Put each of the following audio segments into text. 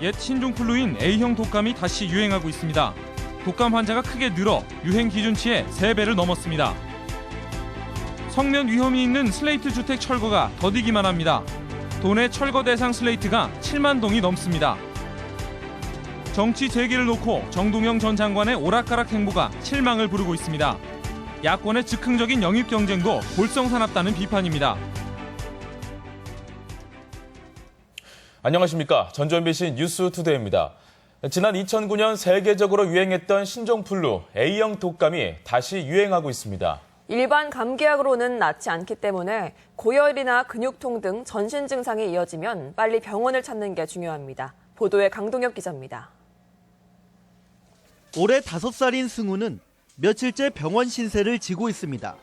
옛 신종플루인 A형 독감이 다시 유행하고 있습니다. 독감 환자가 크게 늘어 유행 기준치의 3배를 넘었습니다. 성면 위험이 있는 슬레이트 주택 철거가 더디기만 합니다. 도내 철거 대상 슬레이트가 7만 동이 넘습니다. 정치 재기를 놓고 정동영 전 장관의 오락가락 행보가 실망을 부르고 있습니다. 야권의 즉흥적인 영입 경쟁도 골성사납다는 비판입니다. 안녕하십니까. 전주 MBC 뉴스투데이입니다. 지난 2009년 세계적으로 유행했던 신종플루 A형 독감이 다시 유행하고 있습니다. 일반 감기약으로는 낫지 않기 때문에 고열이나 근육통 등 전신 증상이 이어지면 빨리 병원을 찾는 게 중요합니다. 보도에 강동혁 기자입니다. 올해 5살인 승우는 며칠째 병원 신세를 지고 있습니다.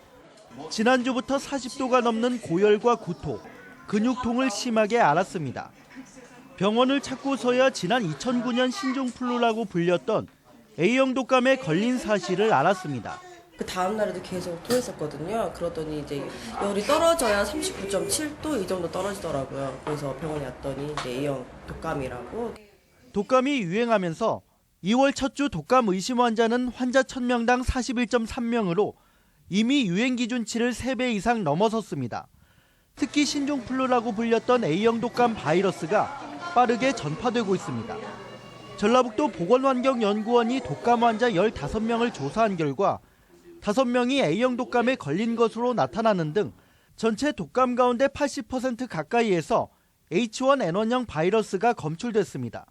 지난주부터 40도가 넘는 고열과 구토, 근육통을 심하게 앓았습니다. 병원을 찾고서야 지난 2009년 신종플루라고 불렸던 A형 독감에 걸린 사실을 알았습니다. 그 다음 날에도 계속 토했었거든요. 그러더니 이제 열이 떨어져야 39.7도 이 정도 떨어지더라고요. 그래서 병원에 왔더니 이제 A형 독감이라고. 독감이 유행하면서 2월 첫 주 독감 의심 환자는 환자 1000명당 41.3명으로 이미 유행 기준치를 3배 이상 넘어섰습니다. 특히 신종플루라고 불렸던 A형 독감 바이러스가 빠르게 전파되고 있습니다. 전라북도 보건환경연구원이 독감 환자 15명을 조사한 결과 5명이 A형 독감에 걸린 것으로 나타나는 등 전체 독감 가운데 80% 가까이에서 H1N1형 바이러스가 검출됐습니다.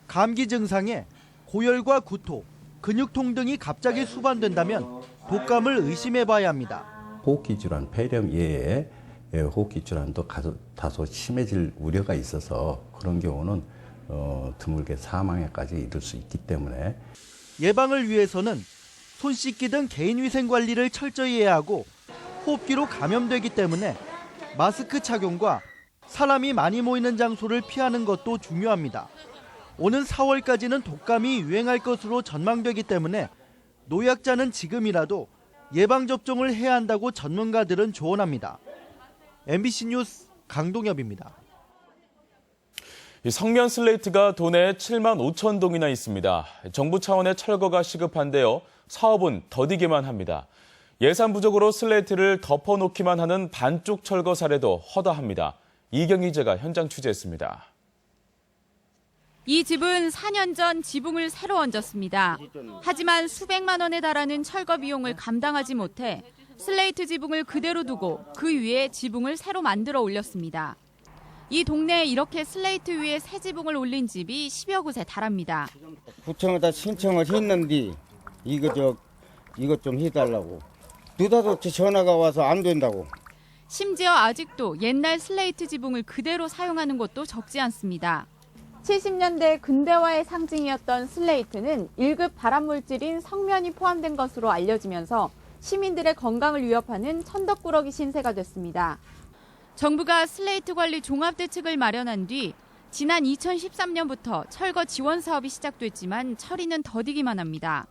감기 증상에 고열과 구토, 근육통 등이 갑자기 수반된다면 독감을 의심해봐야 합니다. 호흡기 질환, 폐렴 외에 호흡기 질환도 다소 심해질 우려가 있어서 그런 경우는 드물게 사망에까지 이를 수 있기 때문에 예방을 위해서는 손 씻기 등 개인위생 관리를 철저히 해야 하고 호흡기로 감염되기 때문에 마스크 착용과 사람이 많이 모이는 장소를 피하는 것도 중요합니다. 오는 4월까지는 독감이 유행할 것으로 전망되기 때문에 노약자는 지금이라도 예방접종을 해야 한다고 전문가들은 조언합니다. MBC 뉴스 강동엽입니다. 성면 슬레이트가 도내에 7만 5천 동이나 있습니다. 정부 차원의 철거가 시급한데요. 사업은 더디기만 합니다. 예산 부족으로 슬레이트를 덮어놓기만 하는 반쪽 철거 사례도 허다합니다. 이경희 기자가 현장 취재했습니다. 이 집은 4년 전 지붕을 새로 얹었습니다. 하지만 수백만 원에 달하는 철거 비용을 감당하지 못해 슬레이트 지붕을 그대로 두고 그 위에 지붕을 새로 만들어 올렸습니다. 이 동네에 이렇게 슬레이트 위에 새 지붕을 올린 집이 10여 곳에 달합니다. 구청에다 신청을 했는데 이거 좀 해달라고. 느닷없이 전화가 와서 안 된다고. 심지어 아직도 옛날 슬레이트 지붕을 그대로 사용하는 곳도 적지 않습니다. 70년대 근대화의 상징이었던 슬레이트는 1급 발암물질인 성면이 포함된 것으로 알려지면서 시민들의 건강을 위협하는 천덕꾸러기 신세가 됐습니다. 정부가 슬레이트 관리 종합대책을 마련한 뒤 지난 2013년부터 철거 지원 사업이 시작됐지만 처리는 더디기만 합니다.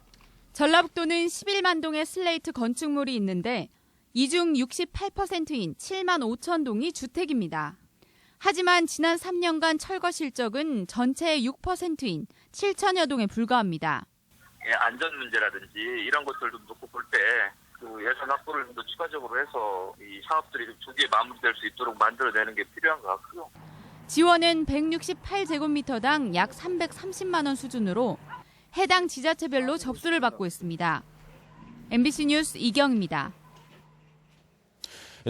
전라북도는 11만 동의 슬레이트 건축물이 있는데 이 중 68%인 7만 5천 동이 주택입니다. 하지만 지난 3년간 철거 실적은 전체의 6%인 7천여 동에 불과합니다. 안전 문제라든지 이런 것들도 놓고 볼 때 예산 확보를 좀 더 추가적으로 해서 이 사업들이 좀 조기에 마무리될 수 있도록 만들어내는 게 필요한 것 같고요. 지원은 168제곱미터당 약 330만 원 수준으로 해당 지자체별로 접수를 받고 있습니다. MBC 뉴스 이경입니다.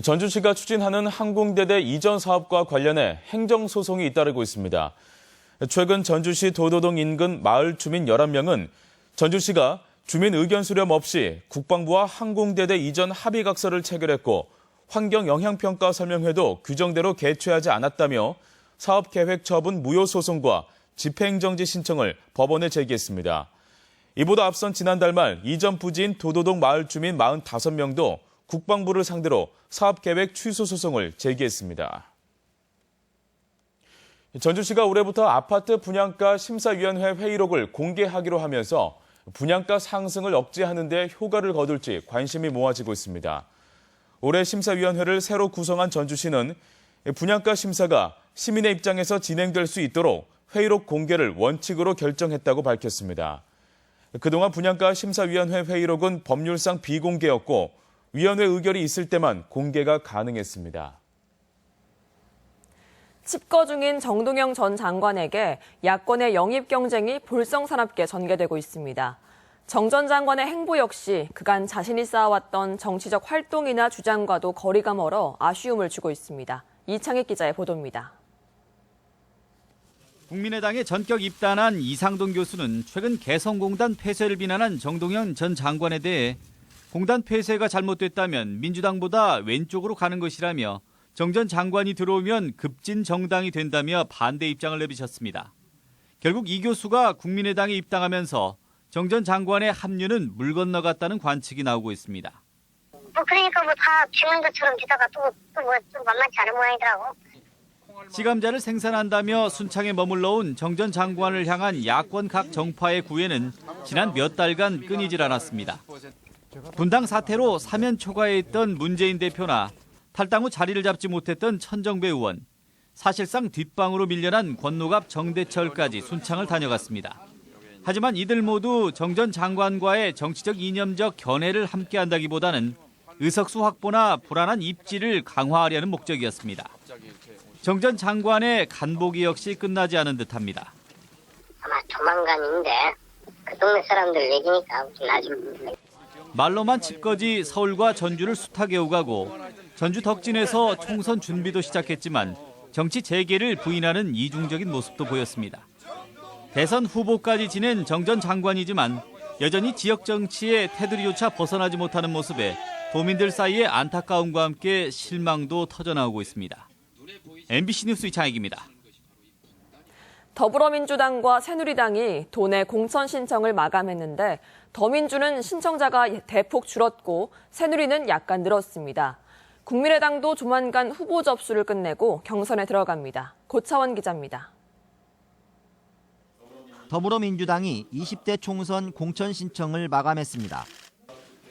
전주시가 추진하는 항공대대 이전 사업과 관련해 행정소송이 잇따르고 있습니다. 최근 전주시 도도동 인근 마을 주민 11명은 전주시가 주민 의견 수렴 없이 국방부와 항공대대 이전 합의각서를 체결했고 환경영향평가 설명회도 규정대로 개최하지 않았다며 사업계획 처분 무효 소송과 집행정지 신청을 법원에 제기했습니다. 이보다 앞선 지난달 말 이전 부지인 도도동 마을 주민 45명도 국방부를 상대로 사업계획 취소 소송을 제기했습니다. 전주시가 올해부터 아파트 분양가 심사위원회 회의록을 공개하기로 하면서 분양가 상승을 억제하는 데 효과를 거둘지 관심이 모아지고 있습니다. 올해 심사위원회를 새로 구성한 전주시는 분양가 심사가 시민의 입장에서 진행될 수 있도록 회의록 공개를 원칙으로 결정했다고 밝혔습니다. 그동안 분양가 심사위원회 회의록은 법률상 비공개였고 위원회 의결이 있을 때만 공개가 가능했습니다. 칩거 중인 정동영 전 장관에게 야권의 영입 경쟁이 볼성사납게 전개되고 있습니다. 정 전 장관의 행보 역시 그간 자신이 쌓아왔던 정치적 활동이나 주장과도 거리가 멀어 아쉬움을 주고 있습니다. 이창익 기자의 보도입니다. 국민의당에 전격 입단한 이상돈 교수는 최근 개성공단 폐쇄를 비난한 정동영 전 장관에 대해 공단 폐쇄가 잘못됐다면 민주당보다 왼쪽으로 가는 것이라며 정 전 장관이 들어오면 급진 정당이 된다며 반대 입장을 내비쳤습니다. 결국 이 교수가 국민의당에 입당하면서 정 전 장관의 합류는 물 건너갔다는 관측이 나오고 있습니다. 그러니까 다 죽는 것처럼 되다가 또 만만치 않은 모양이더라고. 시감자를 생산한다며 순창에 머물러 온 정 전 장관을 향한 야권 각 정파의 구애는 지난 몇 달간 끊이질 않았습니다. 분당 사태로 사면 초과해 있던 문재인 대표나 탈당 후 자리를 잡지 못했던 천정배 의원, 사실상 뒷방으로 밀려난 권노갑 정대철까지 순창을 다녀갔습니다. 하지만 이들 모두 정 전 장관과의 정치적 이념적 견해를 함께한다기보다는 의석수 확보나 불안한 입지를 강화하려는 목적이었습니다. 정 전 장관의 간보기 역시 끝나지 않은 듯합니다. 아마 조만간인데 그 동네 사람들 얘기니까 나중에. 말로만 칩거지 서울과 전주를 숱하게 오가고 전주 덕진에서 총선 준비도 시작했지만 정치 재개를 부인하는 이중적인 모습도 보였습니다. 대선 후보까지 지낸 정 전 장관이지만 여전히 지역 정치의 테두리조차 벗어나지 못하는 모습에 도민들 사이에 안타까움과 함께 실망도 터져나오고 있습니다. MBC 뉴스 이창익입니다. 더불어민주당과 새누리당이 도내 공천 신청을 마감했는데 더민주는 신청자가 대폭 줄었고 새누리는 약간 늘었습니다. 국민의당도 조만간 후보 접수를 끝내고 경선에 들어갑니다. 고차원 기자입니다. 더불어민주당이 20대 총선 공천 신청을 마감했습니다.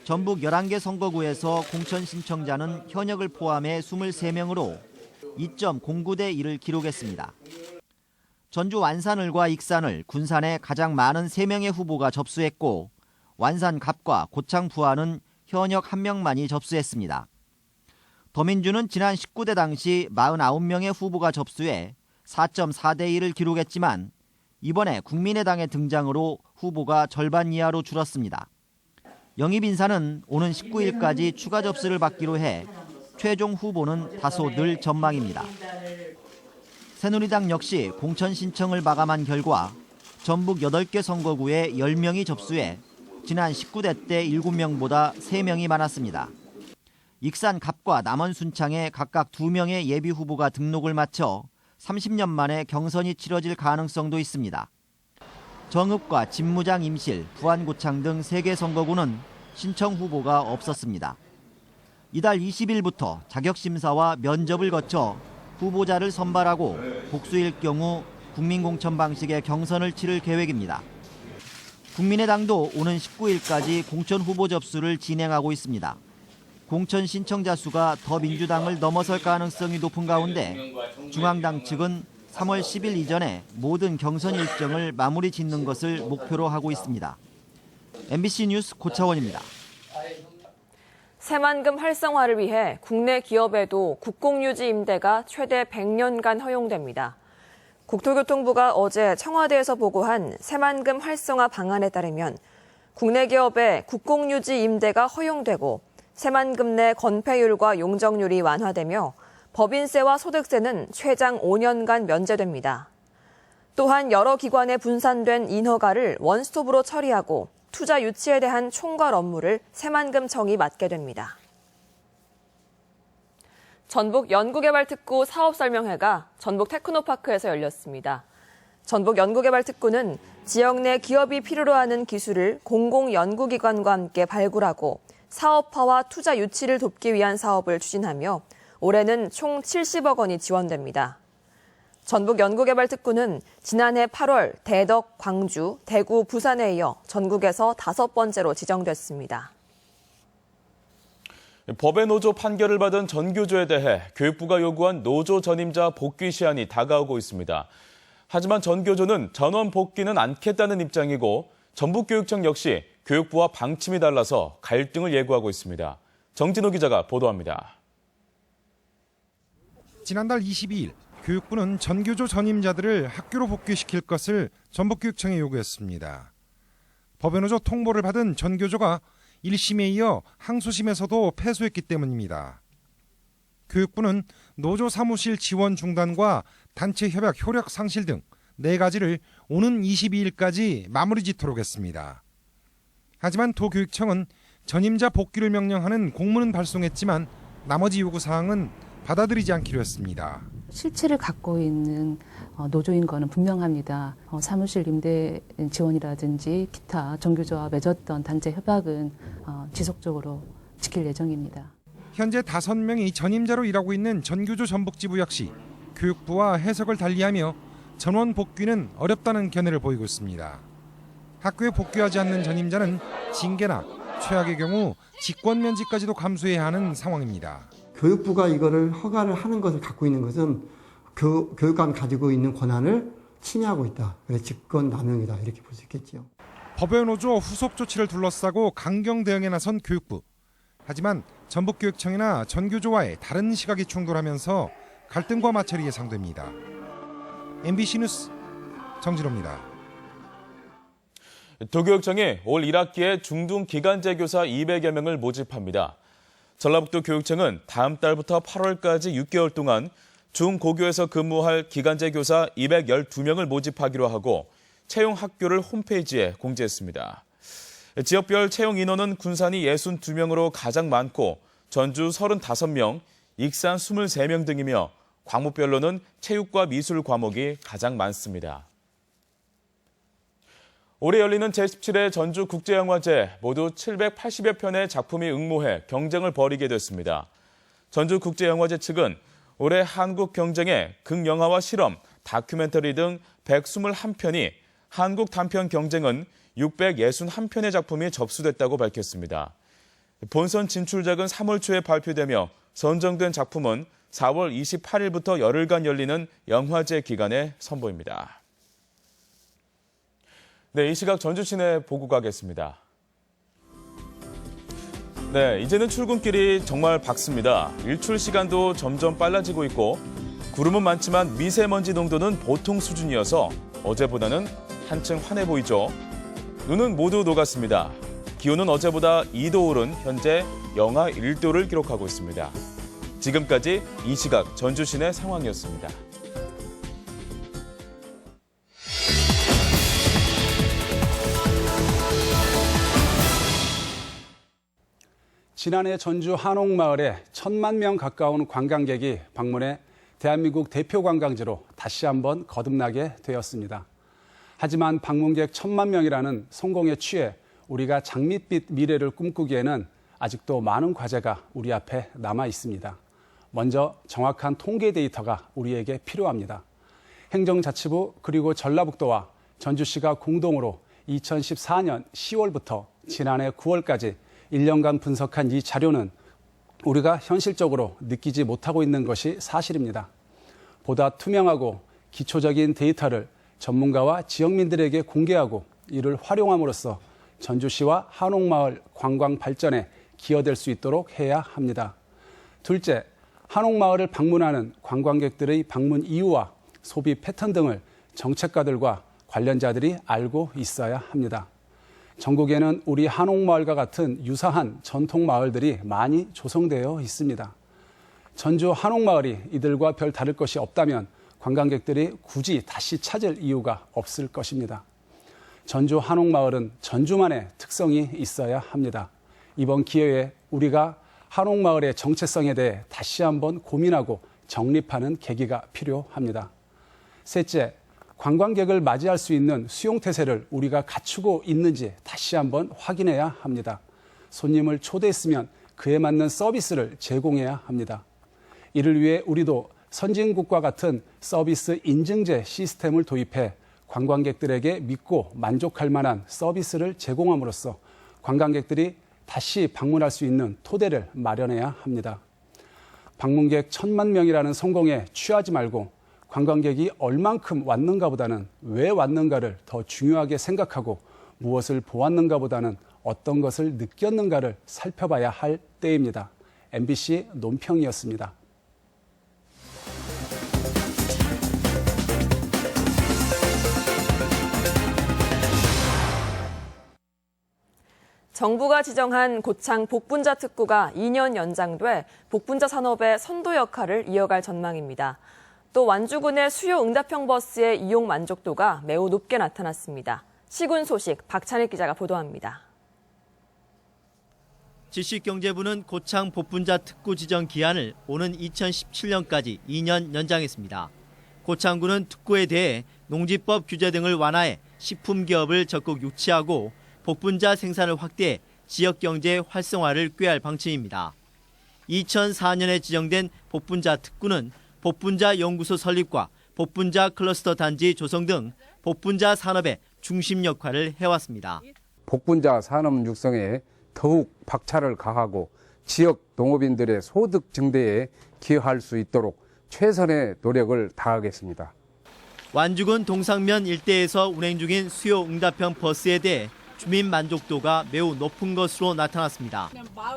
전북 11개 선거구에서 공천 신청자는 현역을 포함해 23명으로 2.09대 1을 기록했습니다. 전주 완산을과 익산을, 군산에 가장 많은 3명의 후보가 접수했고 완산 갑과 고창 부안은 현역 1명만이 접수했습니다. 더민주는 지난 19대 당시 49명의 후보가 접수해 4.4대 1을 기록했지만 이번에 국민의당의 등장으로 후보가 절반 이하로 줄었습니다. 영입인사는 오는 19일까지 추가 접수를 받기로 해 최종 후보는 다소 늘 전망입니다. 새누리당 역시 공천 신청을 마감한 결과 전북 8개 선거구에 10명이 접수해 지난 19대 때 7명보다 3명이 많았습니다. 익산 갑과 남원 순창에 각각 2명의 예비 후보가 등록을 마쳐 30년 만에 경선이 치러질 가능성도 있습니다. 정읍과 진무장 임실, 부안고창 등 3개 선거구는 신청 후보가 없었습니다. 이달 20일부터 자격심사와 면접을 거쳐 후보자를 선발하고 복수일 경우 국민공천 방식의 경선을 치를 계획입니다. 국민의당도 오는 19일까지 공천 후보 접수를 진행하고 있습니다. 공천 신청자 수가 더민주당을 넘어설 가능성이 높은 가운데 중앙당 측은 3월 10일 이전에 모든 경선 일정을 마무리 짓는 것을 목표로 하고 있습니다. MBC 뉴스 고차원입니다. 새만금 활성화를 위해 국내 기업에도 국공유지 임대가 최대 100년간 허용됩니다. 국토교통부가 어제 청와대에서 보고한 새만금 활성화 방안에 따르면 국내 기업에 국공유지 임대가 허용되고 새만금 내 건폐율과 용적률이 완화되며 법인세와 소득세는 최장 5년간 면제됩니다. 또한 여러 기관에 분산된 인허가를 원스톱으로 처리하고 투자 유치에 대한 총괄 업무를 새만금청이 맡게 됩니다. 전북 연구개발특구 사업설명회가 전북 테크노파크에서 열렸습니다. 전북 연구개발특구는 지역 내 기업이 필요로 하는 기술을 공공연구기관과 함께 발굴하고 사업화와 투자 유치를 돕기 위한 사업을 추진하며 올해는 총 70억 원이 지원됩니다. 전북연구개발특구는 지난해 8월 대덕, 광주, 대구, 부산에 이어 전국에서 5번째로 지정됐습니다. 법의 노조 판결을 받은 전교조에 대해 교육부가 요구한 노조 전임자 복귀 시한이 다가오고 있습니다. 하지만 전교조는 전원 복귀는 않겠다는 입장이고 전북교육청 역시 교육부와 방침이 달라서 갈등을 예고하고 있습니다. 정진호 기자가 보도합니다. 지난달 22일 교육부는 전교조 전임자들을 학교로 복귀시킬 것을 전북교육청에 요구했습니다. 법외노조 통보를 받은 전교조가 1심에 이어 항소심에서도 패소했기 때문입니다. 교육부는 노조 사무실 지원 중단과 단체 협약 효력 상실 등 4가지를 오는 22일까지 마무리 짓도록 했습니다. 하지만 도교육청은 전임자 복귀를 명령하는 공문은 발송했지만 나머지 요구사항은 받아들이지 않기로 했습니다. 실체를 갖고 있는 노조인 거는 분명합니다. 사무실 임대 지원이라든지 기타 전교조와 맺었던 단체 협약은 지속적으로 지킬 예정입니다. 현재 5명이 전임자로 일하고 있는 전교조 전북지부 역시 교육부와 해석을 달리하며 전원 복귀는 어렵다는 견해를 보이고 있습니다. 학교에 복귀하지 않는 전임자는 징계나 최악의 경우 직권 면제까지도 감수해야 하는 상황입니다. 교육부가 이거를 허가를 하는 것을 갖고 있는 것은 교육감이 가지고 있는 권한을 침해하고 있다. 그래서 직권 남용이다. 이렇게 볼 수 있겠죠. 법외노조 후속 조치를 둘러싸고 강경 대응에 나선 교육부. 하지만 전북교육청이나 전교조와의 다른 시각이 충돌하면서 갈등과 마찰이 예상됩니다. MBC 뉴스 정진호입니다. 도교육청이 올 1학기에 중등 기간제 교사 200여 명을 모집합니다. 전라북도 교육청은 다음 달부터 8월까지 6개월 동안 중고교에서 근무할 기간제 교사 212명을 모집하기로 하고 채용 학교를 홈페이지에 공지했습니다. 지역별 채용 인원은 군산이 62명으로 가장 많고 전주 35명, 익산 23명 등이며 과목별로는 체육과 미술 과목이 가장 많습니다. 올해 열리는 제17회 전주국제영화제 모두 780여 편의 작품이 응모해 경쟁을 벌이게 됐습니다. 전주국제영화제 측은 올해 한국 경쟁에 극영화와 실험, 다큐멘터리 등 121편이, 한국 단편 경쟁은 661편의 작품이 접수됐다고 밝혔습니다. 본선 진출작은 3월 초에 발표되며 선정된 작품은 4월 28일부터 열흘간 열리는 영화제 기간에 선보입니다. 네, 이 시각 전주 시내 보고 가겠습니다. 네, 이제는 출근길이 정말 밝습니다. 일출 시간도 점점 빨라지고 있고 구름은 많지만 미세먼지 농도는 보통 수준이어서 어제보다는 한층 환해 보이죠. 눈은 모두 녹았습니다. 기온은 어제보다 2도 오른 현재 영하 1도를 기록하고 있습니다. 지금까지 이 시각 전주 시내 상황이었습니다. 지난해 전주 한옥마을에 1,000만 명 가까운 관광객이 방문해 대한민국 대표 관광지로 다시 한번 거듭나게 되었습니다. 하지만 방문객 1,000만 명이라는 성공에 취해 우리가 장밋빛 미래를 꿈꾸기에는 아직도 많은 과제가 우리 앞에 남아 있습니다. 먼저 정확한 통계 데이터가 우리에게 필요합니다. 행정자치부 그리고 전라북도와 전주시가 공동으로 2014년 10월부터 지난해 9월까지 1년간 분석한 이 자료는 우리가 현실적으로 느끼지 못하고 있는 것이 사실입니다. 보다 투명하고 기초적인 데이터를 전문가와 지역민들에게 공개하고 이를 활용함으로써 전주시와 한옥마을 관광 발전에 기여될 수 있도록 해야 합니다. 둘째, 한옥마을을 방문하는 관광객들의 방문 이유와 소비 패턴 등을 정책가들과 관련자들이 알고 있어야 합니다. 전국에는 우리 한옥마을과 같은 유사한 전통 마을들이 많이 조성되어 있습니다. 전주 한옥마을이 이들과 별 다를 것이 없다면 관광객들이 굳이 다시 찾을 이유가 없을 것입니다. 전주 한옥마을은 전주만의 특성이 있어야 합니다. 이번 기회에 우리가 한옥마을의 정체성에 대해 다시 한번 고민하고 정립하는 계기가 필요합니다. 셋째, 관광객을 맞이할 수 있는 수용태세를 우리가 갖추고 있는지 다시 한번 확인해야 합니다. 손님을 초대했으면 그에 맞는 서비스를 제공해야 합니다. 이를 위해 우리도 선진국과 같은 서비스 인증제 시스템을 도입해 관광객들에게 믿고 만족할 만한 서비스를 제공함으로써 관광객들이 다시 방문할 수 있는 토대를 마련해야 합니다. 방문객 1,000만 명이라는 성공에 취하지 말고 관광객이 얼만큼 왔는가보다는 왜 왔는가를 더 중요하게 생각하고 무엇을 보았는가보다는 어떤 것을 느꼈는가를 살펴봐야 할 때입니다. MBC 논평이었습니다. 정부가 지정한 고창 복분자 특구가 2년 연장돼 복분자 산업의 선도 역할을 이어갈 전망입니다. 또 완주군의 수요 응답형 버스의 이용 만족도가 매우 높게 나타났습니다. 시군 소식 박찬일 기자가 보도합니다. 지식경제부는 고창 복분자 특구 지정 기한을 오는 2017년까지 2년 연장했습니다. 고창군은 특구에 대해 농지법 규제 등을 완화해 식품기업을 적극 유치하고 복분자 생산을 확대해 지역경제 활성화를 꾀할 방침입니다. 2004년에 지정된 복분자 특구는 복분자 연구소 설립과 복분자 클러스터 단지 조성 등 복분자 산업의 중심 역할을 해왔습니다. 복분자 산업 육성에 더욱 박차를 가하고 지역 농업인들의 소득 증대에 기여할 수 있도록 최선의 노력을 다하겠습니다. 완주군 동상면 일대에서 운행 중인 수요 응답형 버스에 대해 주민 만족도가 매우 높은 것으로 나타났습니다.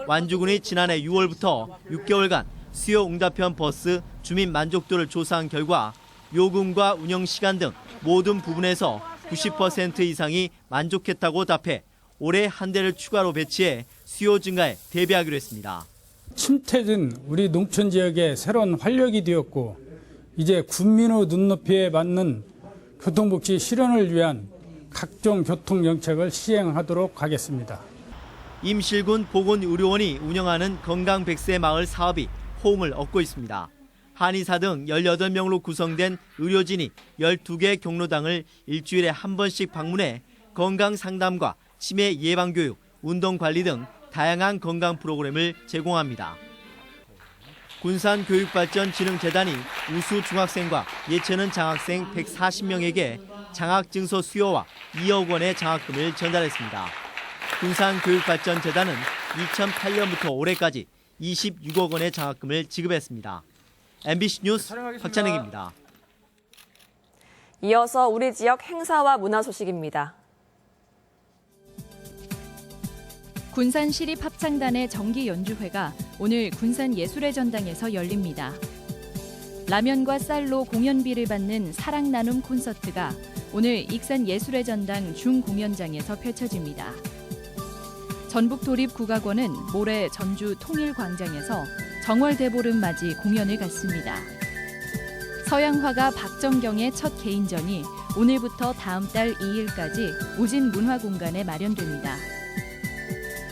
완주군이 지난해 6월부터 6개월간 수요 응답형 버스 주민 만족도를 조사한 결과 요금과 운영 시간 등 모든 부분에서 90% 이상이 만족했다고 답해 올해 한 대를 추가로 배치해 수요 증가에 대비하기로 했습니다. 침체된 우리 농촌 지역의 새로운 활력이 되었고 이제 군민의 눈높이에 맞는 교통복지 실현을 위한 각종 교통정책을 시행하도록 하겠습니다. 임실군 보건의료원이 운영하는 건강 100세 마을 사업이 호응을 얻고 있습니다. 한의사 등 18명으로 구성된 의료진이 12개 경로당을 일주일에 한 번씩 방문해 건강 상담과 치매 예방 교육, 운동 관리 등 다양한 건강 프로그램을 제공합니다. 군산교육발전진흥재단이 우수 중학생과 예체능 장학생 140명에게 장학증서 수여와 2억 원의 장학금을 전달했습니다. 군산교육발전재단은 2008년부터 올해까지 26억 원의 장학금을 지급했습니다. MBC 뉴스 박찬익입니다. 이어서 우리 지역 행사와 문화 소식입니다. 군산시립합창단의 정기 연주회가 오늘 군산예술의 전당에서 열립니다. 라면과 쌀로 공연비를 받는 사랑 나눔 콘서트가 오늘 익산예술의 전당 중공연장에서 펼쳐집니다. 전북도립국악원은 모레 전주 통일광장에서 정월대보름 맞이 공연을 갖습니다. 서양화가 박정경의 첫 개인전이 오늘부터 다음 달 2일까지 우진문화공간에 마련됩니다.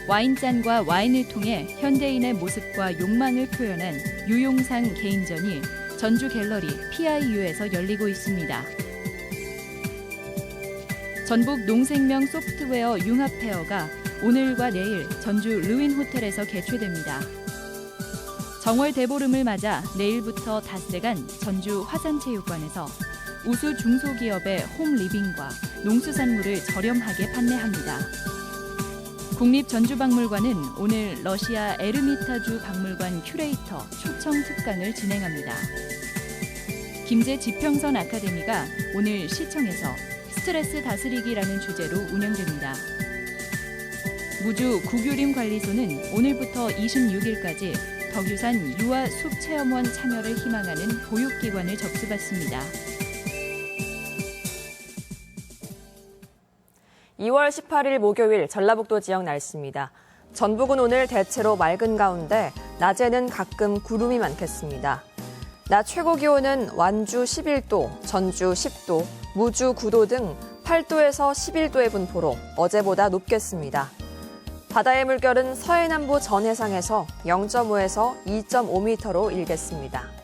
와인잔과 와인을 통해 현대인의 모습과 욕망을 표현한 유용상 개인전이 전주 갤러리 PIU에서 열리고 있습니다. 전북 농생명 소프트웨어 융합페어가 오늘과 내일 전주 르윈호텔에서 개최됩니다. 정월 대보름을 맞아 내일부터 닷새간 전주 화산체육관에서 우수 중소기업의 홈리빙과 농수산물을 저렴하게 판매합니다. 국립전주박물관은 오늘 러시아 에르미타주 박물관 큐레이터 초청 특강을 진행합니다. 김제지평선 아카데미가 오늘 시청에서 스트레스 다스리기라는 주제로 운영됩니다. 무주 구규림관리소는 오늘부터 26일까지 덕유산 유아 숲체험원 참여를 희망하는 보육기관을 접수받습니다. 2월 18일 목요일 전라북도 지역 날씨입니다. 전북은 오늘 대체로 맑은 가운데 낮에는 가끔 구름이 많겠습니다. 낮 최고 기온은 완주 11도, 전주 10도, 무주 9도 등 8도에서 11도의 분포로 어제보다 높겠습니다. 바다의 물결은 서해남부 전해상에서 0.5에서 2.5m로 일겠습니다.